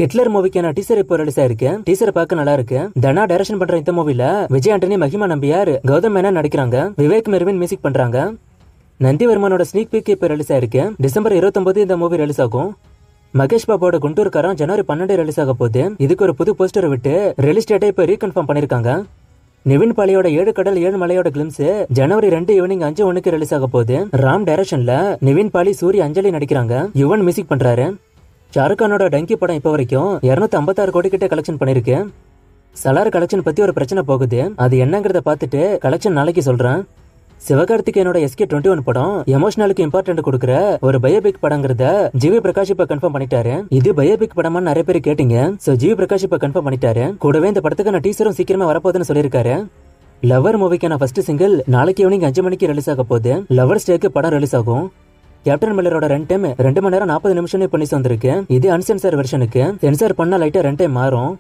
Hitler மூவிக்கான teaser இப்போ release ஆயிருக்கு. Teaser பார்க்க நல்லா இருக்கு. தனா டைரக்ஷன் பண்ற இந்த மூவில விஜய் ஆண்டனி, மகிமா நம்பியார், கௌதம் மேனன் நடிக்கிறாங்க. விவேக் மெர்வின் மியூசிக் பண்றாங்க. நந்திவர்மனோட ஸ்னீக் பீக் இப்போ ரிலீஸ் ஆயிருக்கு. டிசம்பர் 29 இந்த மூவி ரிலீஸ் ஆகும். மகேஷ் பாபுவோட குண்டூர்காரன் ஜனவரி 12 ரிலீஸ் ஆக போகுது. இதுக்கு ஒரு புது போஸ்டர் விட்டு ரிலீஸ் டேட்டை இப்போ ரீகன்ஃபார்ம் பண்ணிருக்காங்க. நிவின் பாலியோட 7 கடல் 7 மலையோட கிளிம்ஸ் ஜனவரி 2 ஈவினிங் 5:01 ரிலீஸ் ஆக போகுது. ராம் டைரக்ஷன்ல நிவின் பாலி, சூரிய, அஞ்சலி நடிக்கிறாங்க. யுவன் மியூசிக் பண்றாரு. ஷாருக் கானோட டங்கி படம் இப்போ வரைக்கும் 256 கோடி கிட்ட கலெக்ஷன் பண்ணிருக்கு. சலார் கலெக்ஷன் பத்தி ஒரு பிரச்சனை போகுது. அது என்னங்கறத பார்த்துட்டு கலெக்ஷன் நாளைக்கு சொல்றேன். சிவகார்த்திகேயனோட SK21 படம் எமோஷனலுக்கு இம்பார்ட்டன்ட் கொடுக்குற ஒரு பயோபிக் படங்கிறத ஜிவி பிரகாஷ் இப்ப கன்ஃபார்ம் பண்ணிட்டாரு. இது பயோபிக் படமா நிறைய பேர் கேட்டீங்க. சோ ஜிவி பிரகாஷ் இப்ப கன்ஃபார்ம் பண்ணிட்டாரு. கூடவே இந்த படத்துக்கான டீசரும் சீக்கிரமா வரப்போகுதுன்னு சொல்லியிருக்காரு. லவர் மூவிக்கான ஃபர்ஸ்ட் சிங்கிள் நாளைக்கு ஈவினிங் 5 மணிக்கு ரிலீஸ் ஆக போகுது. லவர்ஸ் டேக்கு படம் ரிலீஸ் ஆகும். கேப்டன் மில்லரோட ரன் டைம் 2 மணி நேரம் 40 நிமிஷம் பண்ணி வந்திருக்கு. இது அன்சென்சார் வெர்ஷனுக்கு. சென்சார் பண்ணா லைட்டா ரன் டைம் மாறும்.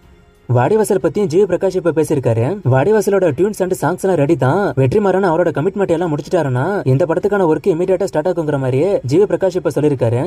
வாடிவாசல் பத்தியும் ஜிவி பிரகாஷ் இப்ப பேசியிருக்காரு. வாடிவாசலோட டியூன்ஸ் அண்ட் சாங்ஸ் எல்லாம் ரெடி தான். வெற்றிமாறன் அவரோட கமிட்மெண்ட் எல்லாம் முடிச்சிட்டாருன்னா இந்த படத்துக்கான ஒர்க் இமீடியட்டா ஸ்டார்ட் ஆகுங்கிற மாதிரி ஜிவி பிரகாஷ் இப்ப சொல்லியிருக்காரு.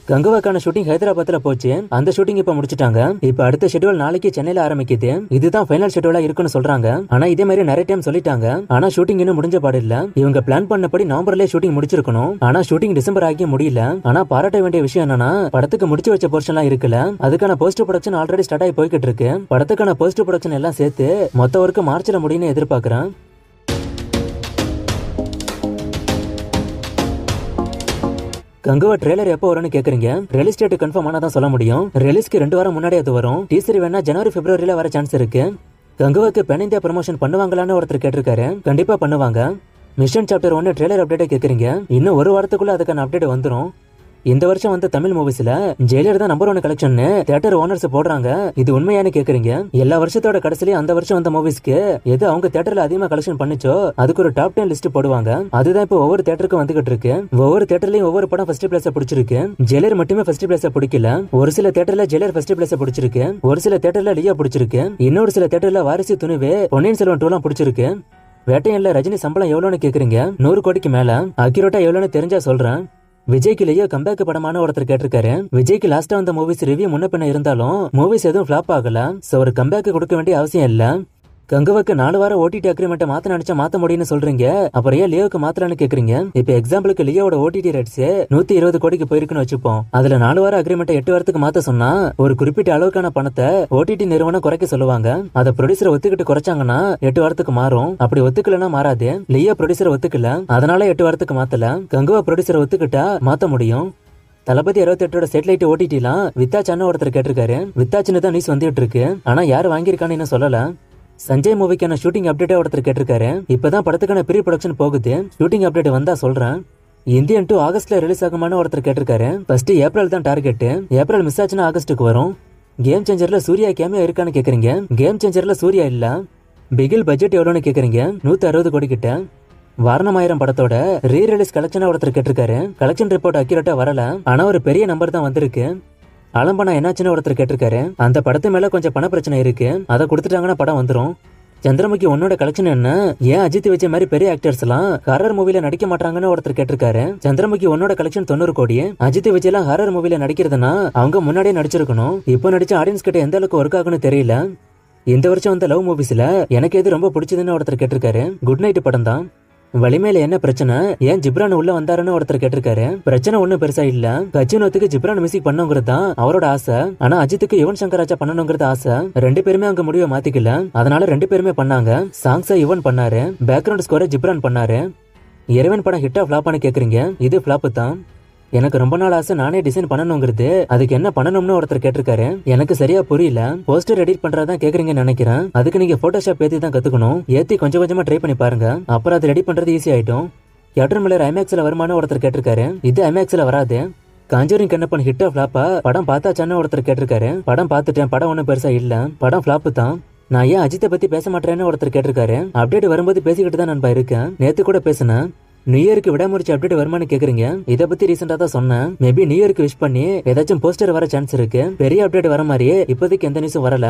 கங்குவாக்கான ஷூட்டிங் ஹைதராபாத்ல போச்சு. அந்த ஷூட்டிங் இப்ப முடிச்சிட்டாங்க. இப்ப அடுத்த ஷெட்யூல் நாளைக்கு சென்னையில ஆரம்பிக்குது. இதுதான் ஃபைனல் ஷெட்யூலா இருக்குன்னு சொல்றாங்க. ஆனா இதே மாதிரி நிறைய டைம் சொல்லிட்டாங்க. ஆனா ஷூட்டிங் இன்னும் முடிஞ்ச பாடு இல்ல. இவங்க பிளான் பண்ணபடி நவம்பர்லயே ஷூட்டிங் முடிச்சிருக்கணும். ஆனா ஷூட்டிங் டிசம்பர் ஆகிய முடியல. ஆனா பாராட்ட வேண்டிய விஷயம் என்னன்னா படத்துக்கு முடிச்சு வச்ச போர்ஷன் எல்லாம் இருக்குல்ல, அதுக்கான போஸ்ட் ப்ரொடக்ஷன் ஆல்ரெடி ஸ்டார்ட் ஆகி போய்கிட்டு இருக்கு. படத்துக்கான போஸ்ட் ப்ரொடக்ஷன் எல்லாம் சேர்த்து மொத்த ஒர்க்கு மார்ச்ல முடியும்னு எதிர்பார்க்கிறேன். கங்குவா ட்ரெய்லர் எப்போ வரும்னு கேக்குறீங்க. ரிலீஸ் டேட் கன்ஃபார்ம் ஆனா தான் சொல்ல முடியும். ரிலீஸ்க்கு 2 வாரம் முன்னாடி அது வரும். டீசர் வேணா ஜனவரி பிப்ரவரியில வர சான்ஸ் இருக்கு. கங்குவாக்கு பென் இந்தியா ப்ரமோஷன் பண்ணுவாங்களான்னு ஒருத்தர் கேட்டிருக்காரு. கண்டிப்பா பண்ணுவாங்க. மிஷன் சாப்டர் 1 ட்ரெய்லர் அப்டேட் கேக்குறீங்க. இன்னும் ஒரு வாரத்துக்குள்ள அதுக்கான அப்டேட் வந்துரும். இந்த வருஷம் வந்த தமிழ் மூவிஸ்ல ஜெயிலர் தான் நம்பர் 1 கலெக்ஷன் தியேட்டர் ஓனர்ஸ் போடுறாங்க. இது உண்மையானு கேக்குறீங்க. எல்லா வருஷத்தோட கடைசிலயும் அந்த வருஷம் வந்த மூவிஸ்க்கு எது அவங்க தியேட்டர்ல அதிகமா கலெக்ஷன் பண்ணுச்சோ அதுக்கு ஒரு டாப் 10 லிஸ்ட் போடுவாங்க. அதுதான் இப்போ ஒவ்வொரு தியேட்டருக்கும் வந்துகிட்டு இருக்கு. ஒவ்வொரு தியேட்டர்லயும் ஒவ்வொரு படம் ஃபர்ஸ்ட் பிளேஸ் பிடிச்சிருக்கு. ஜெயிலர் மட்டுமே ஃபர்ஸ்ட் பிளேஸ் பிடிக்கல. ஒரு சில தியேட்டர்ல ஜெயிலர் ஃபர்ஸ்ட் பிளேஸ் பிடிச்சிருக்கு. ஒரு சில தியேட்டர்ல லியோ பிடிச்சிருக்கு. இன்னொரு சில தியேட்டர்ல வாரிசு, துணிவு, பொன்னியின் செல்வன் 2 பிடிச்சிருக்கு. வேட்டையன்ல ரஜினி சம்பளம் எவ்வளவுன்னு கேக்குறீங்க. 100 கோடிக்கு மேல. அக்யூரேட்டா எவ்வளவுன்னு தெரிஞ்சா சொல்றேன். விஜய்க்கு லியோ கம்பேக் படமான ஒருத்தர் கேட்டிருக்காரு. விஜய்க்கு லாஸ்டா வந்த மூவிஸ் ரிவ்யூ முன்ன பின்ன இருந்தாலும் மூவிஸ் எதுவும் ஃபிளாப் ஆகல. சோ ஒரு கம்பேக் கொடுக்க வேண்டிய அவசியம் இல்ல. கங்குவாக்கு 4 வாரம் OTT அக்ரிமெண்ட் மாத்த நினைச்சா மாத்த முடியும்னு சொல்றீங்க. அப்புறம் ஏன் லியோக்கு மாத்தலான்னு கேக்குறீங்க. இப்ப எக்ஸாம்பிளுக்கு லியோட OTT ரேட்ஸ் 120 கோடிக்கு போயிருக்குன்னு வச்சுப்போம். அதுல 4 வாரம் அக்ரிமெண்ட் 8 வாரத்துக்கு மாத்த சொன்னா ஒரு குறிப்பிட்ட அளவுக்கான பணத்தை OTT நிறுவனம் குறைக்க சொல்லுவாங்க. அதை ப்ரொடியூசர் ஒத்துக்கிட்டு குறைச்சாங்கன்னா 8 வாரத்துக்கு மாறும். அப்படி ஒத்துக்கலன்னா மாறாது. லியோ ப்ரொடியூசர் ஒத்துக்கல, அதனால 8 வாரத்துக்கு மாத்தல. கங்குவா ப்ரொடியூசர் ஒத்துக்கிட்டா மாத்த முடியும். தளபதி 68 சேட்டலைட் OTTலாம் வித்தாச்சான்னு ஒருத்தர் கேட்டிருக்காரு. வித்தாச்சுன்னு தான் நியூஸ் வந்துட்டு இருக்கு. ஆனா யாரு வாங்கியிருக்கான்னு இன்னும் சொல்லல. சஞ்சய் மூவிக்கான ஷூட்டிங் அப்டேட் ஒருத்தர் கேட்டிருக்காரு. இப்பதான் படத்துக்கான ப்ரீ ப்ரொடக்ஷன் போகுது. ஷூட்டிங் அப்டேட் வந்தா சொல்றேன். இந்தியன் 2 ஆகஸ்ட்ல ரிலீஸ் ஆகுமான்னு ஒருத்தர் கேட்டிருக்காரு. ஃபர்ஸ்ட் ஏப்ரல் தான் டார்கெட். ஏப்ரல் மிஸ் ஆச்சுன்னா ஆகஸ்டுக்கு வரும். கேம் சேஞ்சர்ல சூர்யா கேமியோ இருக்கான்னு கேக்குறீங்க. கேம் சேஞ்சர்ல சூர்யா இல்ல. பிகில் பட்ஜெட் எவ்வளவுன்னு கேக்குறீங்க. 160 கோடி கிட்ட. வாரணமாயிரம் படத்தோட ரீ ரிலீஸ் கலெக்ஷனா ஒருத்தர் கேட்டிருக்காரு. கலெக்ஷன் ரிப்போர்ட் அக்யூரேட்டா வரல. ஆனா ஒரு பெரிய நம்பர் தான் வந்திருக்கு. அலம்பனா என்னாச்சுன்னு ஒருத்தர் கேட்டிருக்காரு. அந்த படத்து மேல கொஞ்சம் பண பிரச்சனை இருக்கு. அதை கொடுத்துட்டாங்கன்னா படம் வந்துரும். சந்திரமுகி 1 கலெக்ஷன் என்ன? ஏன் அஜித் விஜய் மாதிரி பெரிய ஆக்டர்ஸ் எல்லாம் ஹாரர் மூவில நடிக்க மாட்டாங்கன்னு ஒருத்தர் கேட்டிருக்காரு. சந்திரமுகி 1 கலெக்ஷன் 90 கோடி. அஜித் விஜய் எல்லாம் ஹாரர் மூவில நடிக்கிறதுனா அவங்க முன்னாடியே நடிச்சிருக்கணும். இப்போ நடிச்ச ஆடியன்ஸ் கிட்ட எந்த அளவுக்கு ஒர்க் ஆகுன்னு தெரியல. இந்த வருஷம் வந்த லவ் மூவிஸ்ல எனக்கு எது ரொம்ப பிடிச்சதுன்னு ஒருத்தர் கேட்டிருக்காரு. குட் நைட் படம் தான். வலிமையில என்ன பிரச்சனை, ஏன் ஜிப்ரான் உள்ள வந்தாருன்னு ஒருத்தர் கேட்டிருக்காரு. பிரச்சனை ஒண்ணும் பெருசா இல்ல. கஜினோத்துக்கு ஜிப்ரான் மியூசிக் பண்ணுங்கிறது தான் அவரோட ஆசை. ஆனா அஜித்துக்கு யுவன் சங்கர் ராஜா பண்ணணுங்கிறது ஆசை. 2 பேருமே அவங்க முடிவை மாத்திக்கல. அதனால 2 பேருமே பண்ணாங்க. சாங்ஸை யுவன் பண்ணாரு, பேக்ரவுண்ட் ஸ்கோரை ஜிப்ரான் பண்ணாரு. இறைவன் படம் ஹிட்டா ஃபிளாப்பான்னு கேக்குறீங்க. இது ஃபிளாப் தான். எனக்கு ரொம்ப நாள் ஆசை நானே டிசைன் பண்ணணுங்கிறது. அதுக்கு என்ன பண்ணணும்னு ஒருத்தர் கேட்டிருக்காரு. எனக்கு சரியா புரியல. போஸ்டர் எடிட் பண்றதான் கேக்குறீங்கன்னு நினைக்கிறேன். அதுக்கு நீங்க போட்டோஷாப் ஏத்தி தான் கத்துக்கணும். ஏத்தி கொஞ்சம் கொஞ்சமா ட்ரை பண்ணி பாருங்க. அப்புறம் அது ரெடி பண்றது ஈஸி ஆயிடும். கேப்டன் மில்லர் ஐமேக்ஸ்ல வருமானு ஒருத்தர் கேட்டிருக்காரு. இது ஐமேக்ஸ்ல வராது. காஞ்சூரிங் கண்ணப்பன் ஹிட்டா ஃபிளாப்பா படம் பார்த்தாச்சான்னு ஒருத்தர் கேட்டிருக்காரு. படம் பார்த்துட்டேன். படம் ஒன்னும் பெருசா இல்ல. படம் ஃபிளாப் தான். நான் ஏன் அஜித்தை பத்தி பேச மாட்டேன்னு ஒருத்தர் கேட்டிருக்காரு. அப்டேட் வரும்போது பேசிக்கிட்டு தான் நண்பா இருக்கேன். நேத்து கூட பேசினேன். நியூ இயருக்கு விடாமுறிச்சு அப்டேட் வருமானு கேக்குறீங்க. இதை பத்தி ரீசெண்டா தான் சொன்னேன். மேபி நியூ இயருக்கு விஷ் பண்ணி ஏதாச்சும் போஸ்டர் வர சான்ஸ் இருக்கு. பெரிய அப்டேட் வர மாதிரியே இப்போதைக்கு எந்த நியூஸும் வரல.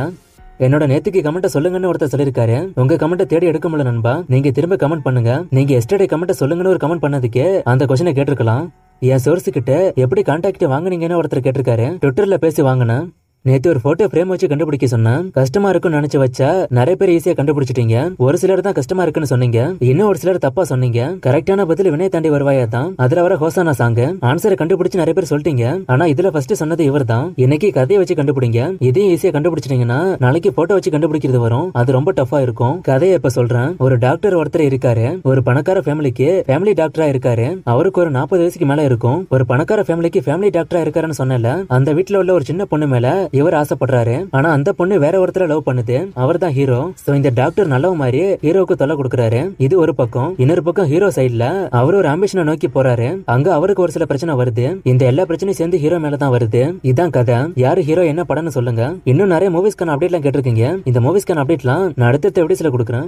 என்னோட நேத்துக்கு கமெண்ட் சொல்லுங்கன்னு ஒருத்தர் சொல்லிருக்காரு. உங்க கமெண்ட் தேடி எடுக்க முடியல நண்பா. நீங்க திரும்ப கமெண்ட் பண்ணுங்க. நீங்க எஸ்டர்டே கமெண்ட் சொல்லுங்கன்னு ஒரு கமெண்ட் பண்ணதுக்கு அந்த கொஸ்டினை கேட்டிருக்கலாம். என் சோர்ஸ் கிட்ட எப்படி கான்டாக்ட் வாங்குனீங்கன்னு ஒருத்தர் கேட்டிருக்காரு. ட்விட்டர்ல பேசி வாங்கினேன். நேத்து ஒரு போட்டோ பிரேம் வச்சு கண்டுபிடிக்க சொன்னேன். கஷ்டமா இருக்குன்னு நினைச்சு வச்சா நிறைய பேர் ஈஸியா கண்டுபிடிச்சிட்டீங்க. ஒரு சிலர் தான் கஷ்டமா இருக்குன்னு சொன்னீங்க, இன்னும் ஒரு சிலர் தப்பா சொன்னீங்க. கரெக்டான பதில் வினை தாண்டி வருவாயா தான். அதுல வர ஹோசானா சாங் ஆன்சரை கண்டுபிடிச்சு நிறைய பேர் சொல்லிட்டீங்க. ஆனா இதுல ஃபர்ஸ்ட் சொன்னது இவர் தான். இன்னைக்கு கதையை வச்சு கண்டுபிடிங்க. இதையும் ஈஸியா கண்டுபிடிச்சிட்டீங்கன்னா நாளைக்கு போட்டோ வச்சு கண்டுபிடிக்கிறது வரும். அது ரொம்ப டஃபா இருக்கும். கதையை இப்ப சொல்றேன். ஒரு டாக்டர் ஒருத்தர் இருக்காரு. ஒரு பணக்கார ஃபேமிலிக்கு ஃபேமிலி டாக்டரா இருக்காரு. அவருக்கு ஒரு 40 வயசுக்கு மேல இருக்கும். ஒரு பணக்கார ஃபேமிலிக்கு ஃபேமிலி டாக்டரா இருக்காருன்னு சொன்னல, அந்த வீட்டுல உள்ள ஒரு சின்ன பொண்ணு மேல இவர் ஆசைப்படுறாரு. ஆனா அந்த பொண்ணு வேற ஒருத்தரை லவ் பண்ணுது. அவர் தான் ஹீரோ. சோ இந்த டாக்டர் நல்லவ மாதிரி ஹீரோவுக்கு தொல்லை கொடுக்கறாரு. இது ஒரு பக்கம். இன்னொரு பக்கம் ஹீரோ சைடுல அவர் ஒரு ஆம்பிஷனை நோக்கி போறாரு. அங்க அவருக்கு ஒரு சில பிரச்சனை வருது. இந்த எல்லா பிரச்சனையும் சேர்ந்து ஹீரோ மேல தான் வருது. இதான் கதை. யாரு ஹீரோ, என்ன படம்னு சொல்லுங்க. இன்னும் நிறைய மூவிஸ்க்கான அப்டேட்லாம் கேட்டிருக்கீங்க. இந்த மூவிஸ்க்கான அப்டேட்லாம் நான் அடுத்த வீடியோஸ்ல கொடுக்குறேன்.